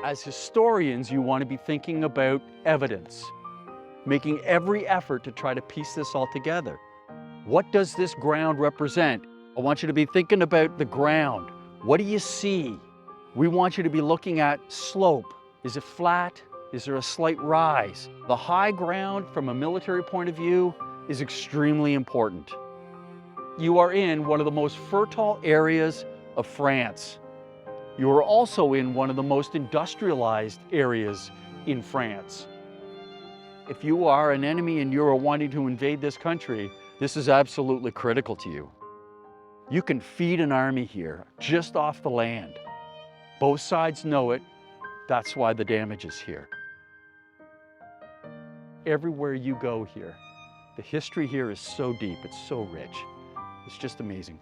As historians, you want to be thinking about evidence, making every effort to try to piece this all together. What does this ground represent? I want you to be thinking about the ground. What do you see? We want you to be looking at slope. Is it flat? Is there a slight rise? The high ground from a military point of view is extremely important. You are in one of the most fertile areas of France. You are also in one of the most industrialized areas in France. If you are an enemy and you're wanting to invade this country, this is absolutely critical to you. You can feed an army here, just off the land. Both sides know it. That's why the damage is here. Everywhere you go here, the history here is so deep, it's so rich. It's just amazing.